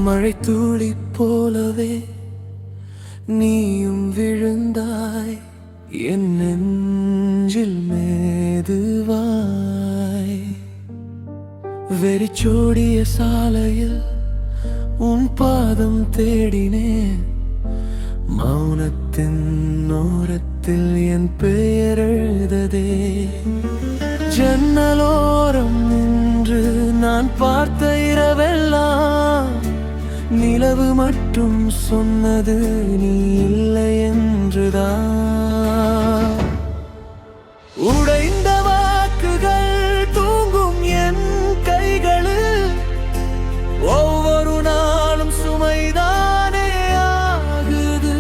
மழை துளி போலவே நீயும் விழுந்தாய் என் நெஞ்சில் மேதுவாய். வெறிச்சோடிய சாலையில் உன் பாதம் தேடினேன், மௌனத்தின் ஓரத்தில் என் பெயர் எழுததே. ஜன்னலோரம் நின்று நான் பார்த்த இரவெல்லாம் நிலவு மட்டும் சொன்னது நீ இல்லை என்றுதான். உடைந்த வாக்குகள் தூங்கும் என் கைகளில் ஒவ்வொரு நாளும் சுமைதானே ஆகுது.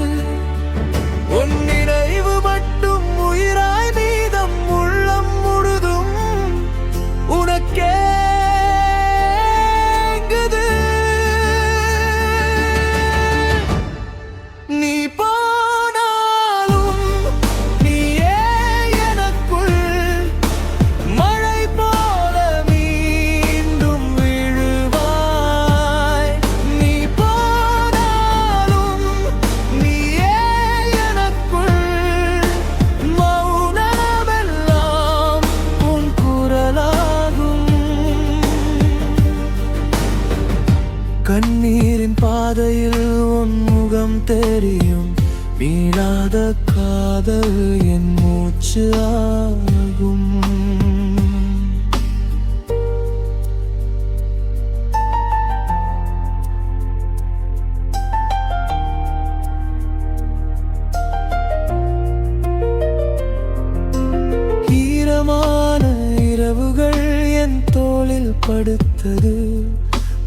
உன் நினைவு மட்டும் உயிராய் மீதம் உள்ளம் முழுதும் உனக்கே. கண்ணீரின் பாதையில் உன் முகம் தெரியும், மீளாத காதல் என் மூச்சு ஆகும். ஈரமான இரவுகள் என் தோளில் படுத்தது,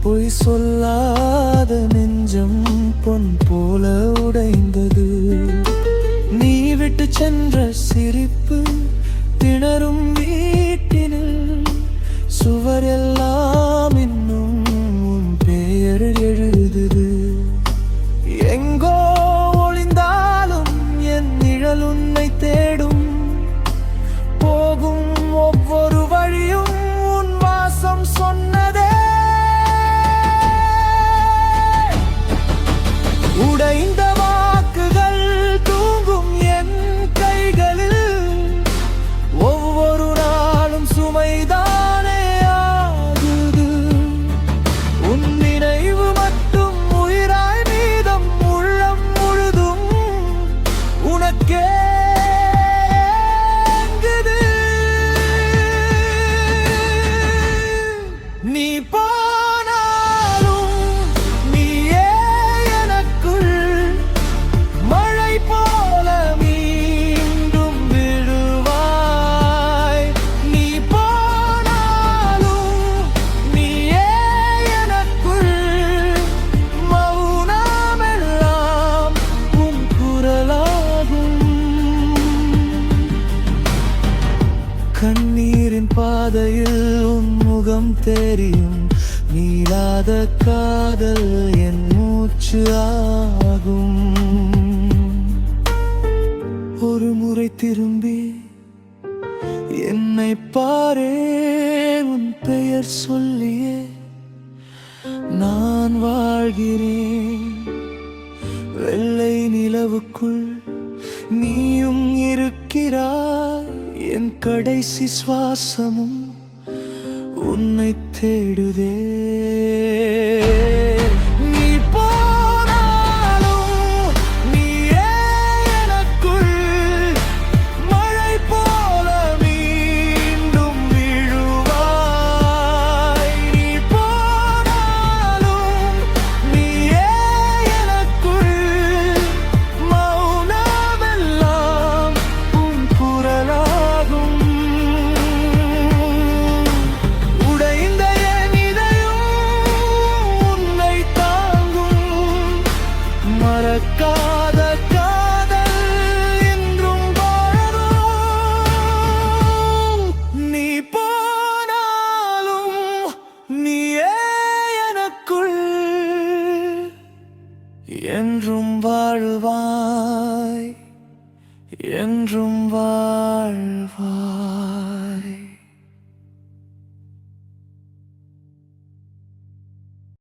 பொய் சொல்லாத நெஞ்சம் பொன் போல உடைந்தது. நீ விட்டு சென்ற சிரிப்பு திணறும் வீட்டினில் சுவர் எல்லாம் இன்னும் உன் பெயர் எழுதுது. எங்கோ ஒளிந்தாலும் என் நிழல் உன்னை தேடும், போகும் ஒவ்வொரு வழியும் உன் வாசம் சொன்னதே. உடைந்த வாக்குகள் தூங்கும் என் கைகளில் ஒவ்வொரு நாளும் சுமைதானே ஆகுது. உன் நினைவு மட்டும் உயிராய் மீதம் உள்ளம் முழுதும் உனக்கே. நீ கண்ணீரின் பாதையில் உன் முகம் தெரியும், மீளாத காதல் என் மூச்சு ஆகும். ஒரு முறை திரும்பி என்னை பாரே, உன் பெயர் சொல்லியே நான் வாழ்கிறேன். வெள்ளை நிலவுக்குள் நீயும் இருக்கிறாய், என் கடைசி சுவாசமும் உன்னை தேடுதே. நீ போனாலும் நீயே எனக்குள் மழை போல மீண்டும் விழுவாய். நீ போனாலும் நீயே எனக்குள் மௌனமெல்லாம் உன் குரலாகும். உடைந்த என் இதயம் உன்னை தாங்கும், மறக்காத காதல் என்றும் வாழும். நீ போனாலும் நீயே எனக்குள் என்றும் வாழ்வாய், என்றும் வாழ்வாய்.